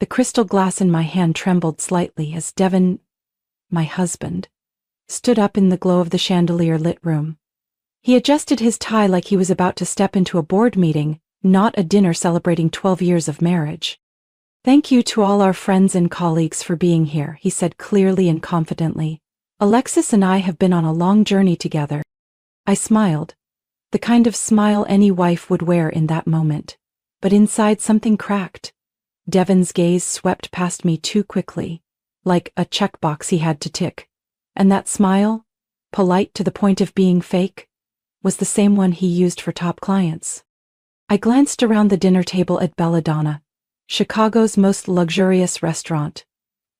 The crystal glass in my hand trembled slightly as Devon, my husband, stood up in the glow of the chandelier-lit room. He adjusted his tie like he was about to step into a board meeting, not a dinner celebrating 12 years of marriage. "Thank you to all our friends and colleagues for being here," he said clearly and confidently. "Alexis and I have been on a long journey together." I smiled, the kind of smile any wife would wear in that moment. But inside something cracked. Devon's gaze swept past me too quickly, like a checkbox he had to tick. And that smile, polite to the point of being fake, was the same one he used for top clients. I glanced around the dinner table at Belladonna, Chicago's most luxurious restaurant,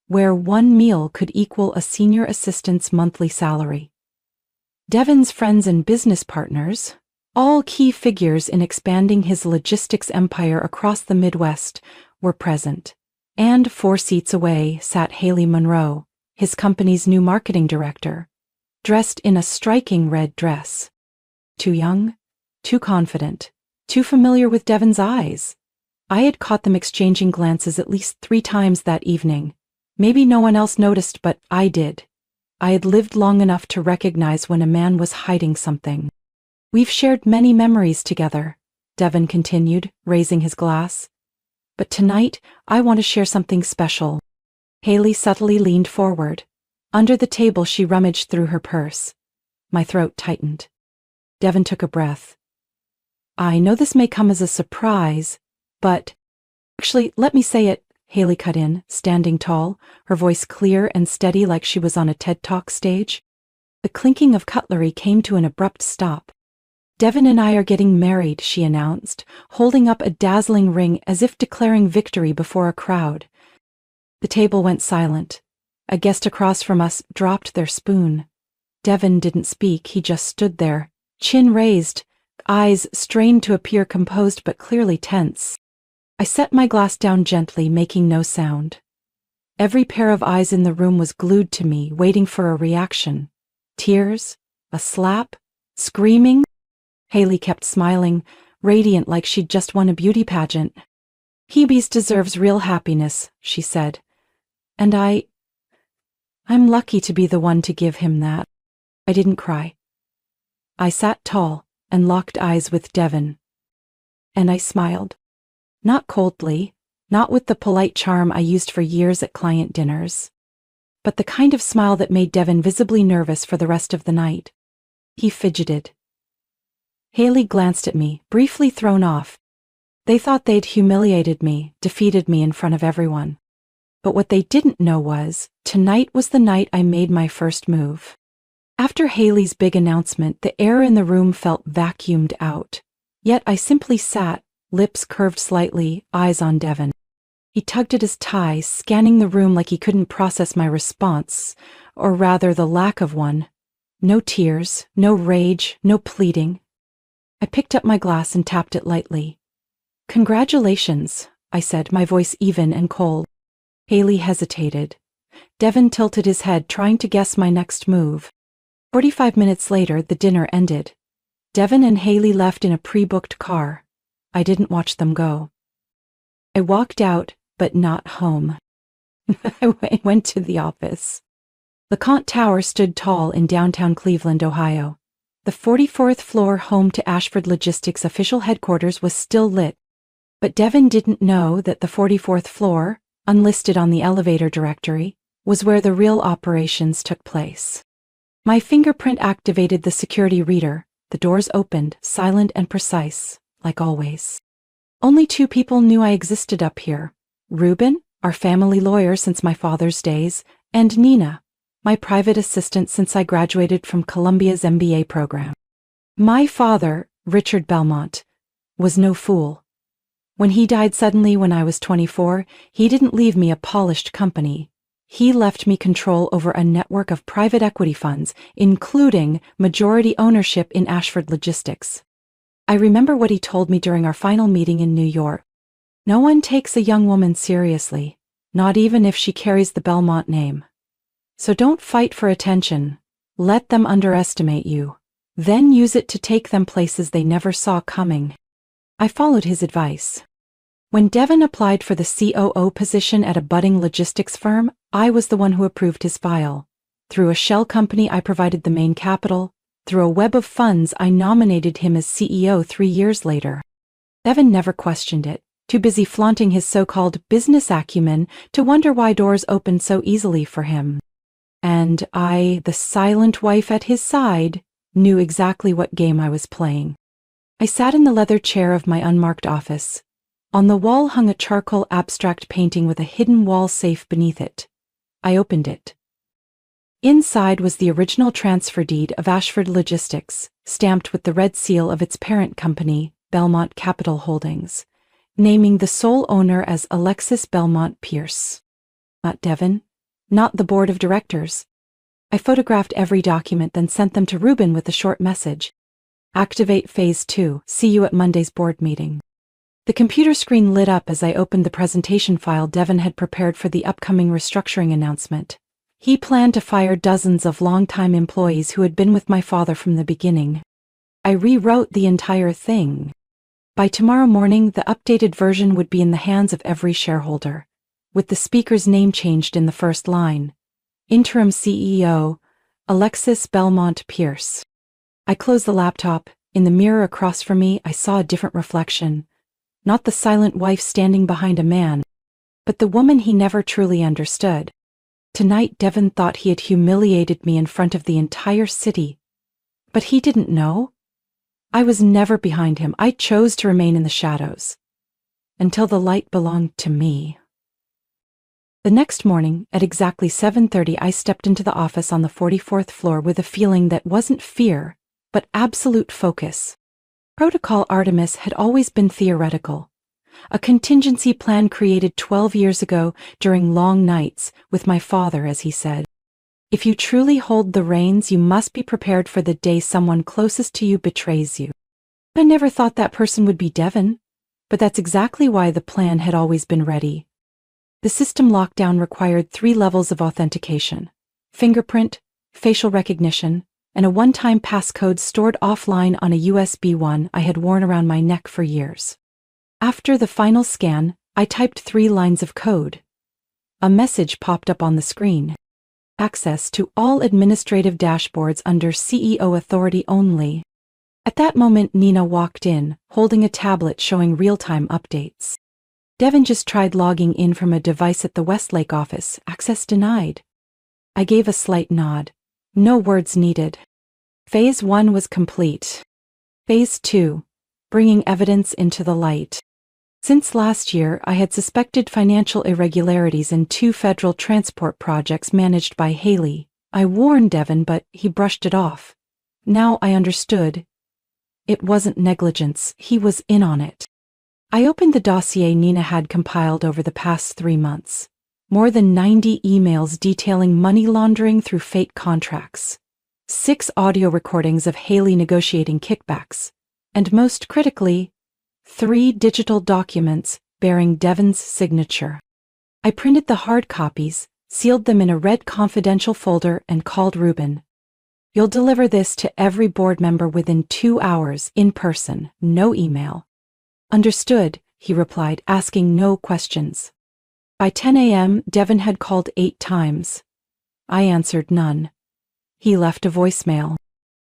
where one meal could equal a senior assistant's monthly salary. Devon's friends and business partners, all key figures in expanding his logistics empire across the Midwest, were present. And 4 seats away sat Haley Monroe, his company's new marketing director, dressed in a striking red dress. Too young, too confident, too familiar with Devon's eyes. I had caught them exchanging glances at least 3 times that evening. Maybe no one else noticed, but I did. I had lived long enough to recognize when a man was hiding something. "We've shared many memories together," Devon continued, raising his glass. "But tonight, I want to share something special." Haley subtly leaned forward. Under the table, she rummaged through her purse. My throat tightened. Devon took a breath. "I know this may come as a surprise, but—" "Actually, let me say it," Haley cut in, standing tall, her voice clear and steady like she was on a TED Talk stage. The clinking of cutlery came to an abrupt stop. "Devon and I are getting married," she announced, holding up a dazzling ring as if declaring victory before a crowd. The table went silent. A guest across from us dropped their spoon. Devon didn't speak, he just stood there, chin raised, eyes strained to appear composed but clearly tense. I set my glass down gently, making no sound. Every pair of eyes in the room was glued to me, waiting for a reaction. Tears? A slap? Screaming? Haley kept smiling, radiant like she'd just won a beauty pageant. "Hebe's deserves real happiness," she said. "And I'm lucky to be the one to give him that." I didn't cry. I sat tall and locked eyes with Devon. And I smiled. Not coldly, not with the polite charm I used for years at client dinners, but the kind of smile that made Devon visibly nervous for the rest of the night. He fidgeted. Haley glanced at me, briefly thrown off. They thought they'd humiliated me, defeated me in front of everyone. But what they didn't know was, tonight was the night I made my first move. After Haley's big announcement, the air in the room felt vacuumed out. Yet I simply sat, lips curved slightly, eyes on Devon. He tugged at his tie, scanning the room like he couldn't process my response, or rather the lack of one. No tears, no rage, no pleading. I picked up my glass and tapped it lightly. "Congratulations," I said, my voice even and cold. Haley hesitated. Devon tilted his head, trying to guess my next move. 45 minutes later, the dinner ended. Devon and Haley left in a pre-booked car. I didn't watch them go. I walked out, but not home. I went to the office. LeConte Tower stood tall in downtown Cleveland, Ohio. The 44th floor home to Ashford Logistics official headquarters was still lit. But Devon didn't know that the 44th floor, unlisted on the elevator directory, was where the real operations took place. My fingerprint activated the security reader. The doors opened, silent and precise, like always. Only 2 people knew I existed up here. Reuben, our family lawyer since my father's days, and Nina, my private assistant since I graduated from Columbia's MBA program. My father, Richard Belmont, was no fool. When he died suddenly when I was 24, he didn't leave me a polished company. He left me control over a network of private equity funds, including majority ownership in Ashford Logistics. I remember what he told me during our final meeting in New York. "No one takes a young woman seriously, not even if she carries the Belmont name. So don't fight for attention. Let them underestimate you. Then use it to take them places they never saw coming." I followed his advice. When Devin applied for the COO position at a budding logistics firm, I was the one who approved his file. Through a shell company, I provided the main capital. Through a web of funds, I nominated him as CEO 3 years later. Devin never questioned it, too busy flaunting his so-called business acumen to wonder why doors opened so easily for him. And I, the silent wife at his side, knew exactly what game I was playing. I sat in the leather chair of my unmarked office. On the wall hung a charcoal abstract painting with a hidden wall safe beneath it. I opened it. Inside was the original transfer deed of Ashford Logistics, stamped with the red seal of its parent company, Belmont Capital Holdings, naming the sole owner as Alexis Belmont Pierce. Not Devin, not the board of directors. I photographed every document, then sent them to Ruben with a short message. Activate Phase 2, see you at Monday's board meeting. The computer screen lit up as I opened the presentation file Devin had prepared for the upcoming restructuring announcement. He planned to fire dozens of longtime employees who had been with my father from the beginning. I rewrote the entire thing. By tomorrow morning, the updated version would be in the hands of every shareholder, with the speaker's name changed in the first line. Interim CEO, Alexis Belmont Pierce. I closed the laptop. In the mirror across from me, I saw a different reflection. Not the silent wife standing behind a man, but the woman he never truly understood. Tonight, Devin thought he had humiliated me in front of the entire city. But he didn't know. I was never behind him. I chose to remain in the shadows. Until the light belonged to me. The next morning, at exactly 7:30, I stepped into the office on the 44th floor with a feeling that wasn't fear, but absolute focus. Protocol Artemis had always been theoretical. A contingency plan created 12 years ago during long nights with my father, as he said. If you truly hold the reins, you must be prepared for the day someone closest to you betrays you. I never thought that person would be Devin, but that's exactly why the plan had always been ready. The system lockdown required 3 levels of authentication: fingerprint, facial recognition, and a one-time passcode stored offline on a USB one I had worn around my neck for years. After the final scan, I typed 3 lines of code. A message popped up on the screen. Access to all administrative dashboards under CEO authority only. At that moment, Nina walked in, holding a tablet showing real-time updates. Devin just tried logging in from a device at the Westlake office. Access denied. I gave a slight nod. No words needed. Phase 1 was complete. Phase 2, bringing evidence into the light. Since last year, I had suspected financial irregularities in 2 federal transport projects managed by Haley. I warned Devin, but he brushed it off. Now I understood. It wasn't negligence, he was in on it. I opened the dossier Nina had compiled over the past 3 months. More than 90 emails detailing money laundering through fake contracts. 6 audio recordings of Haley negotiating kickbacks. And most critically, 3 digital documents bearing Devin's signature. I printed the hard copies, sealed them in a red confidential folder, and called Ruben. You'll deliver this to every board member within 2 hours, in person, no email. Understood, he replied, asking no questions. By 10 a.m., Devin had called 8 times. I answered none. He left a voicemail.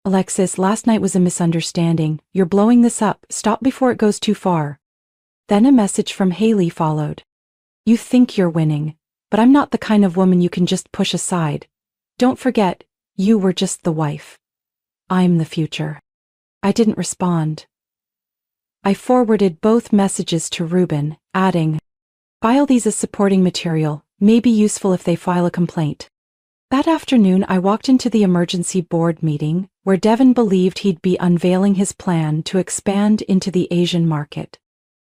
Alexis, last night was a misunderstanding. You're blowing this up. Stop before it goes too far. Then a message from Haley followed. You think you're winning, but I'm not the kind of woman you can just push aside. Don't forget, you were just the wife. I'm the future. I didn't respond. I forwarded both messages to Ruben, adding, file these as supporting material, may be useful if they file a complaint. That afternoon, I walked into the emergency board meeting, where Devin believed he'd be unveiling his plan to expand into the Asian market.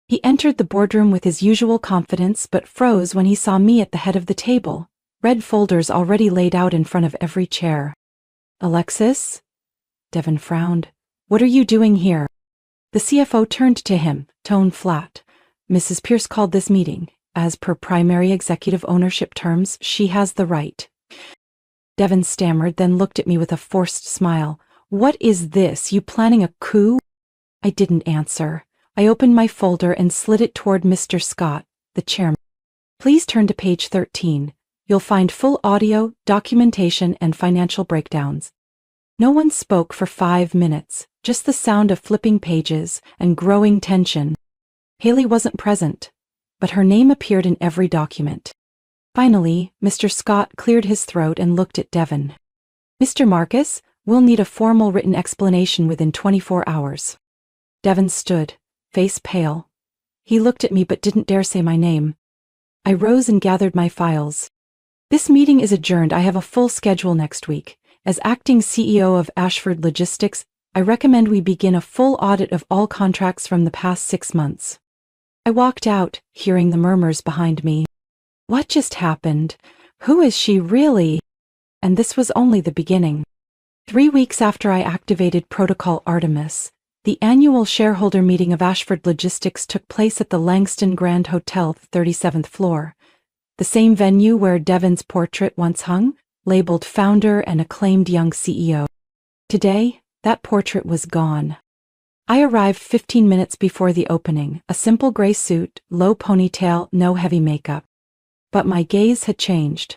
He entered the boardroom with his usual confidence but froze when he saw me at the head of the table, red folders already laid out in front of every chair. Alexis? Devin frowned. What are you doing here? The CFO turned to him, tone flat. Mrs. Pierce called this meeting. As per primary executive ownership terms, she has the right. Devin stammered, then looked at me with a forced smile. What is this? You planning a coup? I didn't answer. I opened my folder and slid it toward Mr. Scott, the chairman. Please turn to page 13. You'll find full audio, documentation, and financial breakdowns. No one spoke for 5 minutes, just the sound of flipping pages and growing tension. Haley wasn't present, but her name appeared in every document. Finally, Mr. Scott cleared his throat and looked at Devon. Mr. Marcus, we'll need a formal written explanation within 24 hours. Devon stood, face pale. He looked at me but didn't dare say my name. I rose and gathered my files. This meeting is adjourned. I have a full schedule next week. As acting CEO of Ashford Logistics, I recommend we begin a full audit of all contracts from the past 6 months. I walked out, hearing the murmurs behind me. What just happened? Who is she really? And this was only the beginning. 3 weeks after I activated Protocol Artemis, the annual shareholder meeting of Ashford Logistics took place at the Langston Grand Hotel, 37th floor. The same venue where Devon's portrait once hung, labeled founder and acclaimed young CEO. Today, that portrait was gone. I arrived 15 minutes before the opening, a simple gray suit, low ponytail, no heavy makeup. But my gaze had changed.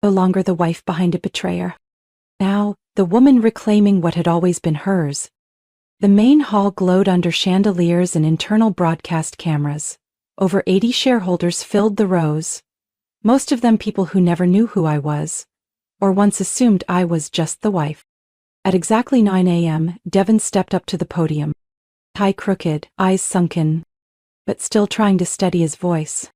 No longer the wife behind a betrayer. Now, the woman reclaiming what had always been hers. The main hall glowed under chandeliers and internal broadcast cameras. Over 80 shareholders filled the rows, most of them people who never knew who I was, or once assumed I was just the wife. At exactly 9 a.m., Devon stepped up to the podium. Tie crooked, eyes sunken, but still trying to steady his voice.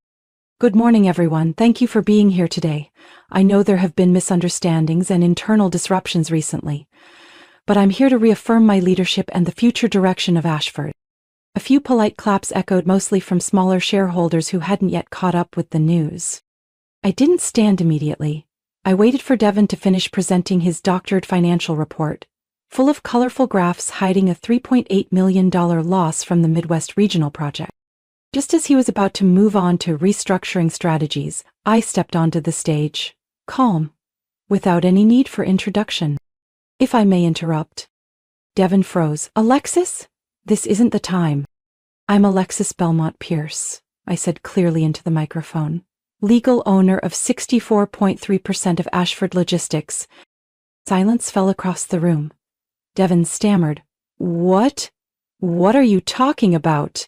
Good morning, everyone. Thank you for being here today. I know there have been misunderstandings and internal disruptions recently, but I'm here to reaffirm my leadership and the future direction of Ashford. A few polite claps echoed, mostly from smaller shareholders who hadn't yet caught up with the news. I didn't stand immediately. I waited for Devon to finish presenting his doctored financial report, full of colorful graphs hiding a $3.8 million loss from the Midwest Regional Project. Just as he was about to move on to restructuring strategies, I stepped onto the stage, calm, without any need for introduction. If I may interrupt. Devon froze. Alexis? This isn't the time. I'm Alexis Belmont Pierce, I said clearly into the microphone. Legal owner of 64.3% of Ashford Logistics. Silence fell across the room. Devon stammered. What? What are you talking about?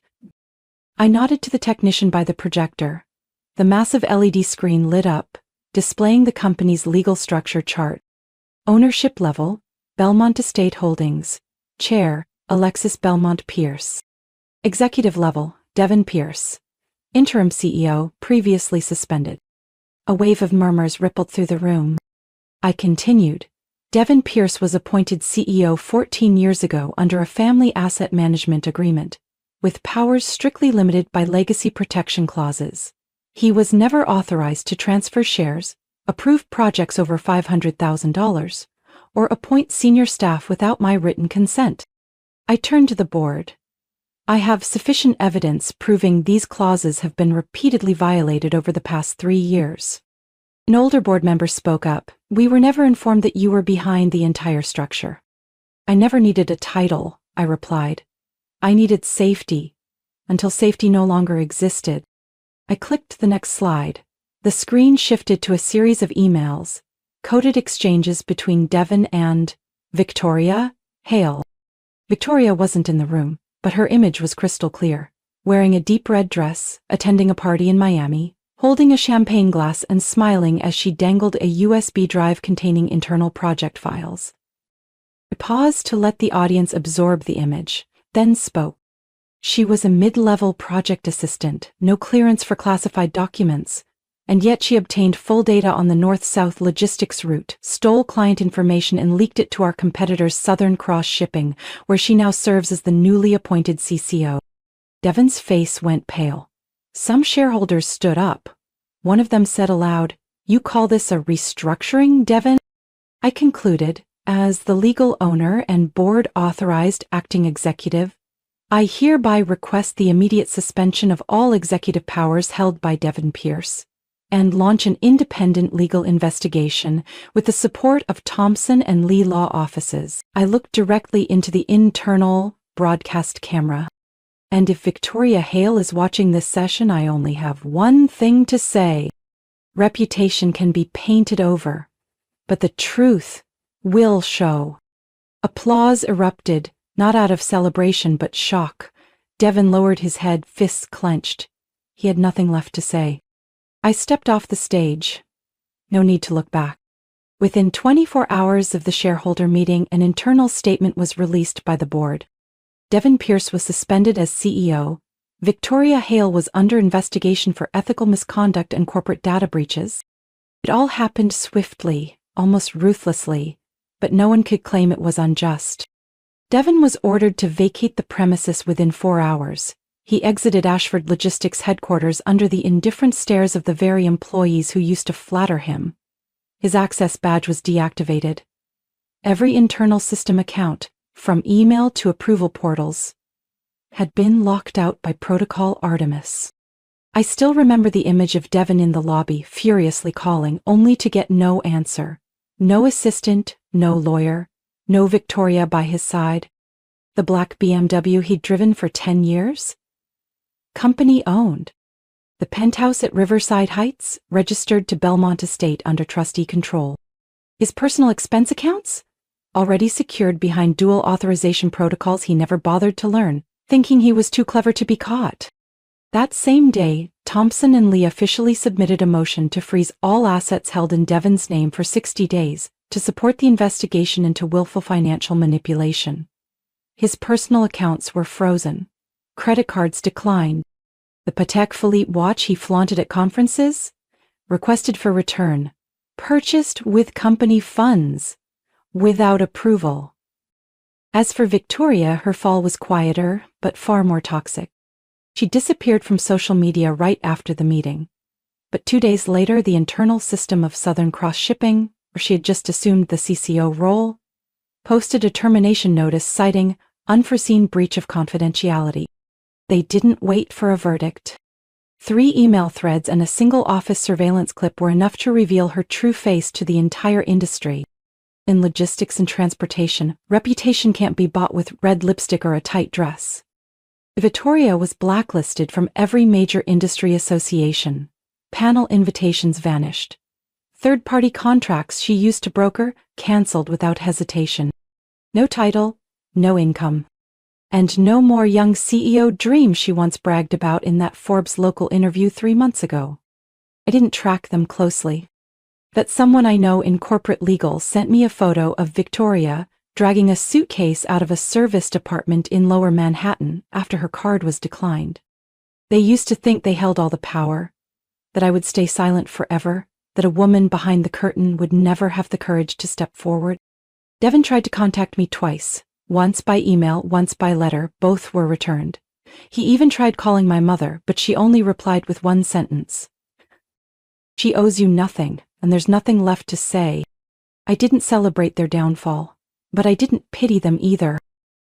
I nodded to the technician by the projector. The massive LED screen lit up, displaying the company's legal structure chart. Ownership level, Belmont Estate Holdings. Chair, Alexis Belmont Pierce. Executive level, Devon Pierce. Interim CEO, previously suspended. A wave of murmurs rippled through the room. I continued. Devon Pierce was appointed CEO 14 years ago under a family asset management agreement, with powers strictly limited by legacy protection clauses. He was never authorized to transfer shares, approve projects over $500,000, or appoint senior staff without my written consent. I turned to the board. I have sufficient evidence proving these clauses have been repeatedly violated over the past 3 years. An older board member spoke up. We were never informed that you were behind the entire structure. I never needed a title, I replied. I needed safety, until safety no longer existed. I clicked the next slide. The screen shifted to a series of emails, coded exchanges between Devon and Victoria Hale. Victoria wasn't in the room, but her image was crystal clear, wearing a deep red dress, attending a party in Miami, holding a champagne glass and smiling as she dangled a USB drive containing internal project files. I paused to let the audience absorb the image, then spoke. She was a mid-level project assistant, no clearance for classified documents, and yet she obtained full data on the north-south logistics route, stole client information and leaked it to our competitor's Southern Cross Shipping, where she now serves as the newly appointed CCO. Devon's face went pale. Some shareholders stood up. One of them said aloud, "You call this a restructuring, Devon?" I concluded, as the legal owner and board-authorized acting executive, I hereby request the immediate suspension of all executive powers held by Devon Pierce, and launch an independent legal investigation with the support of Thompson and Lee law offices. I looked directly into the internal broadcast camera. And if Victoria Hale is watching this session, I only have one thing to say. Reputation can be painted over, but the truth will show. Applause erupted, not out of celebration but shock. Devon lowered his head, fists clenched. He had nothing left to say. I stepped off the stage. No need to look back. Within 24 hours of the shareholder meeting, an internal statement was released by the board. Devon Pierce was suspended as CEO. Victoria Hale was under investigation for ethical misconduct and corporate data breaches. It all happened swiftly, almost ruthlessly, but no one could claim it was unjust. Devon was ordered to vacate the premises within 4 hours. He exited Ashford Logistics headquarters under the indifferent stares of the very employees who used to flatter him. His access badge was deactivated. Every internal system account, from email to approval portals, had been locked out by Protocol Artemis. I still remember the image of Devon in the lobby, furiously calling, only to get no answer. No assistant, no lawyer, no Victoria by his side. The black BMW he'd driven for 10 years? Company owned. The penthouse at Riverside Heights, registered to Belmont Estate under trustee control. His personal expense accounts? Already secured behind dual authorization protocols he never bothered to learn, thinking he was too clever to be caught. That same day, Thompson and Lee officially submitted a motion to freeze all assets held in Devon's name for 60 days to support the investigation into willful financial manipulation. His personal accounts were frozen. Credit cards declined. The Patek Philippe watch he flaunted at conferences? Requested for return. Purchased with company funds. Without approval. As for Victoria, her fall was quieter, but far more toxic. She disappeared from social media right after the meeting. But 2 days later, the internal system of Southern Cross Shipping, where she had just assumed the CCO role, posted a termination notice citing unforeseen breach of confidentiality. They didn't wait for a verdict. 3 email threads and a single office surveillance clip were enough to reveal her true face to the entire industry. In logistics and transportation, reputation can't be bought with red lipstick or a tight dress. Victoria was blacklisted from every major industry association. Panel invitations vanished. Third-party contracts she used to broker cancelled without hesitation. No title, no income. And no more young CEO dreams she once bragged about in that Forbes local interview 3 months ago. I didn't track them closely. But someone I know in corporate legal sent me a photo of Victoria dragging a suitcase out of a serviced apartment in Lower Manhattan after her card was declined. They used to think they held all the power, that I would stay silent forever, that a woman behind the curtain would never have the courage to step forward. Devon tried to contact me twice. Once by email, once by letter, both were returned. He even tried calling my mother, but she only replied with one sentence. She owes you nothing, and there's nothing left to say. I didn't celebrate their downfall, but I didn't pity them either.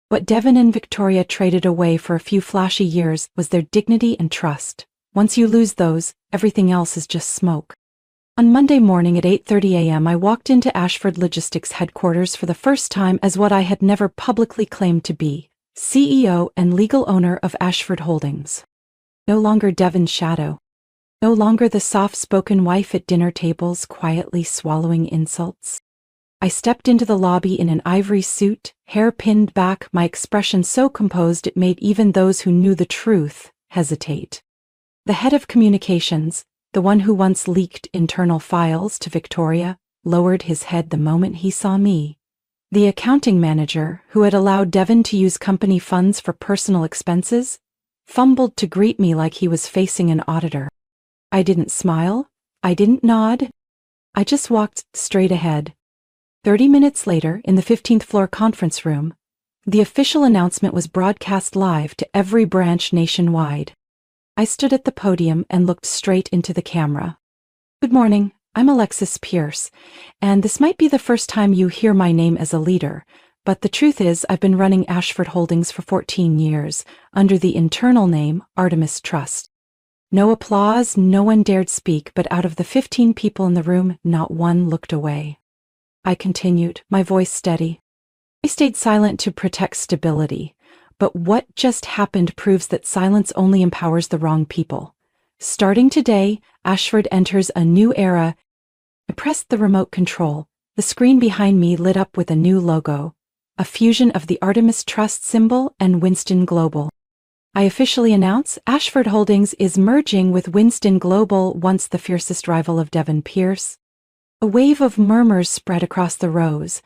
What Devon and Victoria traded away for a few flashy years was their dignity and trust. Once you lose those, everything else is just smoke. On Monday morning at 8:30 a.m. I walked into Ashford Logistics headquarters for the first time as what I had never publicly claimed to be, CEO and legal owner of Ashford Holdings. No longer Devon's shadow. No longer the soft-spoken wife at dinner tables quietly swallowing insults. I stepped into the lobby in an ivory suit, hair pinned back, my expression so composed it made even those who knew the truth hesitate. The head of communications, the one who once leaked internal files to Victoria, lowered his head the moment he saw me. The accounting manager, who had allowed Devon to use company funds for personal expenses, fumbled to greet me like he was facing an auditor. I didn't smile. I didn't nod. I just walked straight ahead. 30 minutes later, in the 15th floor conference room, the official announcement was broadcast live to every branch nationwide. I stood at the podium and looked straight into the camera. Good morning, I'm Alexis Pierce, and this might be the first time you hear my name as a leader, but the truth is I've been running Ashford Holdings for 14 years, under the internal name Artemis Trust. No applause, no one dared speak, but out of the 15 people in the room, not one looked away. I continued, my voice steady. I stayed silent to protect stability. but what just happened proves that silence only empowers the wrong people. Starting today, Ashford enters a new era. I pressed the remote control. The screen behind me lit up with a new logo, a fusion of the Artemis Trust symbol and Winston Global. I officially announce Ashford Holdings is merging with Winston Global, once the fiercest rival of Devon Pierce. A wave of murmurs spread across the rows.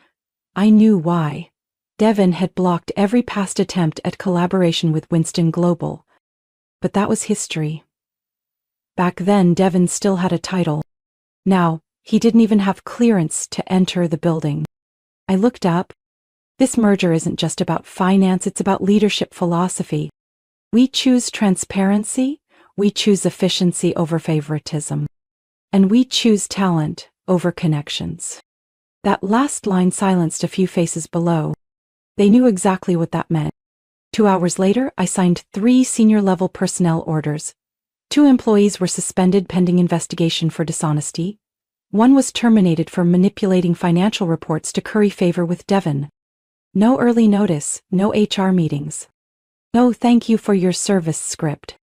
I knew why. Devon had blocked every past attempt at collaboration with Winston Global. But that was history. Back then, Devon still had a title. Now, he didn't even have clearance to enter the building. I looked up. This merger isn't just about finance, it's about leadership philosophy. We choose transparency, we choose efficiency over favoritism, and we choose talent over connections. That last line silenced a few faces below. They knew exactly what that meant. 2 hours later, I signed 3 senior-level personnel orders. 2 employees were suspended pending investigation for dishonesty. 1 was terminated for manipulating financial reports to curry favor with Devon. No early notice, no HR meetings. No thank you for your service script.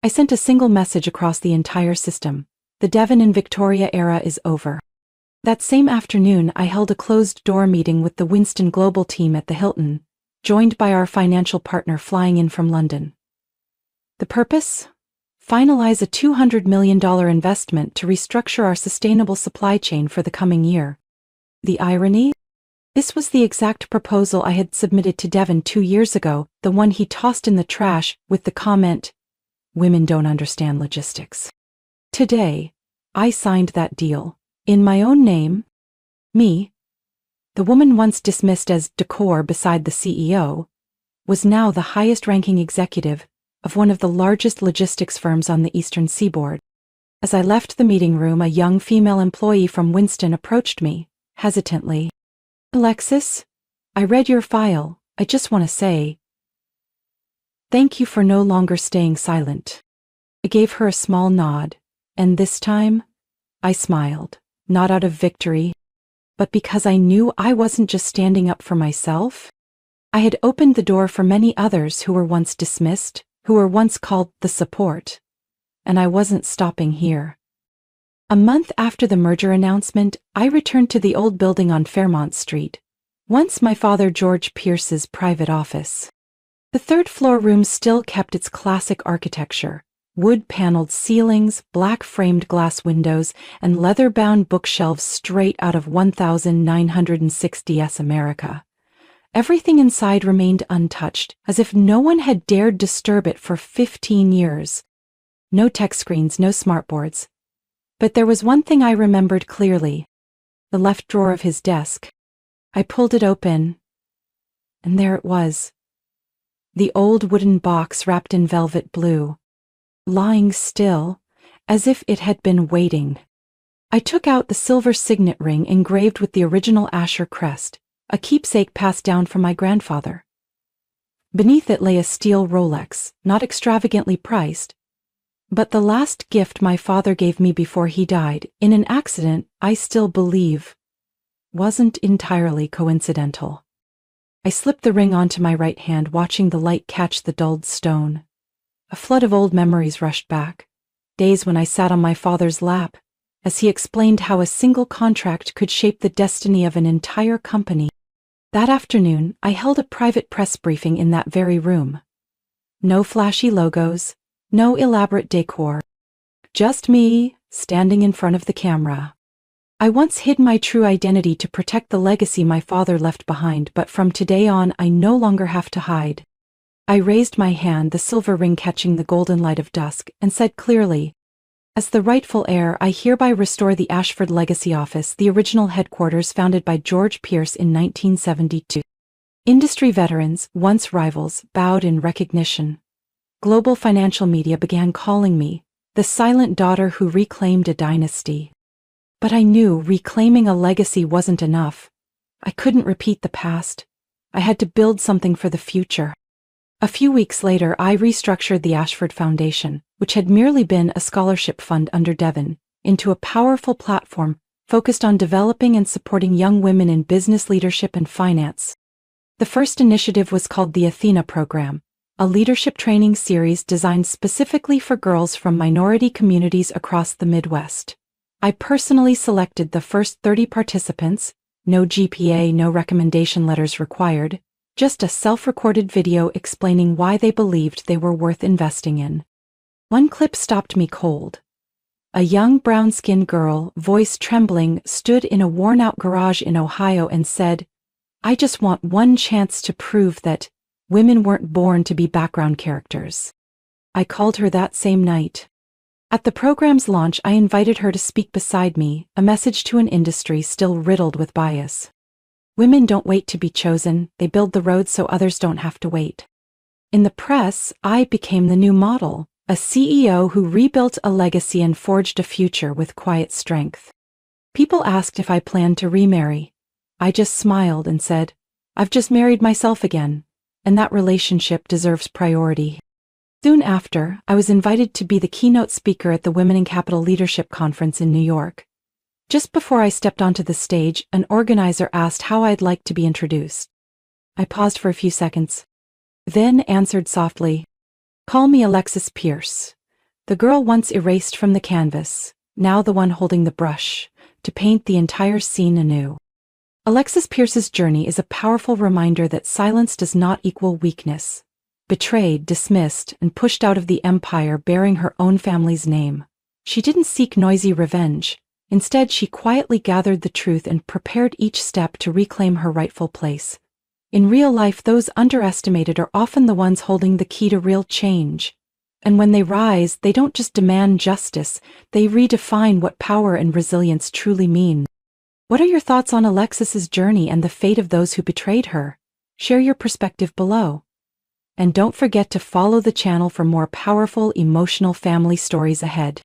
I sent a single message across the entire system. The Devon and Victoria era is over. That same afternoon, I held a closed-door meeting with the Winston Global team at the Hilton, joined by our financial partner flying in from London. The purpose? Finalize a $200 million investment to restructure our sustainable supply chain for the coming year. The irony? This was the exact proposal I had submitted to Devon 2 years ago, the one he tossed in the trash with the comment, "Women don't understand logistics." Today, I signed that deal. In my own name. Me, the woman once dismissed as decor beside the CEO, was now the highest-ranking executive of one of the largest logistics firms on the Eastern Seaboard. As I left the meeting room, a young female employee from Winston approached me, hesitantly. "Alexis, I read your file. I just want to say thank you for no longer staying silent." I gave her a small nod, and this time, I smiled, not out of victory, but because I knew I wasn't just standing up for myself. I had opened the door for many others who were once dismissed, who were once called the support, and I wasn't stopping here. A month after the merger announcement, I returned to the old building on Fairmont Street, once my father George Pierce's private office. The third-floor room still kept its classic architecture, wood-paneled ceilings, black-framed glass windows, and leather-bound bookshelves straight out of 1960s America. Everything inside remained untouched, as if no one had dared disturb it for 15 years. No tech screens, no smartboards. But there was one thing I remembered clearly: the left drawer of his desk. I pulled it open, and there it was. The old wooden box wrapped in velvet blue, lying still, as if it had been waiting. I took out the silver signet ring engraved with the original Asher crest, a keepsake passed down from my grandfather. Beneath it lay a steel Rolex, not extravagantly priced, but the last gift my father gave me before he died, in an accident I still believe wasn't entirely coincidental. I slipped the ring onto my right hand, watching the light catch the dulled stone. A flood of old memories rushed back, days when I sat on my father's lap, as he explained how a single contract could shape the destiny of an entire company. That afternoon, I held a private press briefing in that very room. No flashy logos, no elaborate decor. Just me, standing in front of the camera. I once hid my true identity to protect the legacy my father left behind, but from today on I no longer have to hide. I raised my hand, the silver ring catching the golden light of dusk, and said clearly, "As the rightful heir, I hereby restore the Ashford Legacy Office, the original headquarters founded by George Pierce in 1972. Industry veterans, once rivals, bowed in recognition. Global financial media began calling me the silent daughter who reclaimed a dynasty. But I knew reclaiming a legacy wasn't enough. I couldn't repeat the past. I had to build something for the future." A few weeks later, I restructured the Ashford Foundation, which had merely been a scholarship fund under Devon, into a powerful platform focused on developing and supporting young women in business leadership and finance. The first initiative was called the Athena Program, a leadership training series designed specifically for girls from minority communities across the Midwest. I personally selected the first 30 participants, no GPA, no recommendation letters required, just a self-recorded video explaining why they believed they were worth investing in. One clip stopped me cold. A young brown-skinned girl, voice trembling, stood in a worn-out garage in Ohio and said, "I just want one chance to prove that women weren't born to be background characters." I called her that same night. At the program's launch, I invited her to speak beside me, a message to an industry still riddled with bias. Women don't wait to be chosen, they build the road so others don't have to wait. In the press, I became the new model, a CEO who rebuilt a legacy and forged a future with quiet strength. People asked if I planned to remarry. I just smiled and said, "I've just married myself again, and that relationship deserves priority." Soon after, I was invited to be the keynote speaker at the Women in Capital Leadership Conference in New York. Just before I stepped onto the stage, an organizer asked how I'd like to be introduced. I paused for a few seconds, then answered softly, "Call me Alexis Pierce, the girl once erased from the canvas, now the one holding the brush, to paint the entire scene anew." Alexis Pierce's journey is a powerful reminder that silence does not equal weakness. Betrayed, dismissed, and pushed out of the empire bearing her own family's name, she didn't seek noisy revenge. Instead, she quietly gathered the truth and prepared each step to reclaim her rightful place. In real life, those underestimated are often the ones holding the key to real change. And when they rise, they don't just demand justice, they redefine what power and resilience truly mean. What are your thoughts on Alexis's journey and the fate of those who betrayed her? Share your perspective below. And don't forget to follow the channel for more powerful, emotional family stories ahead.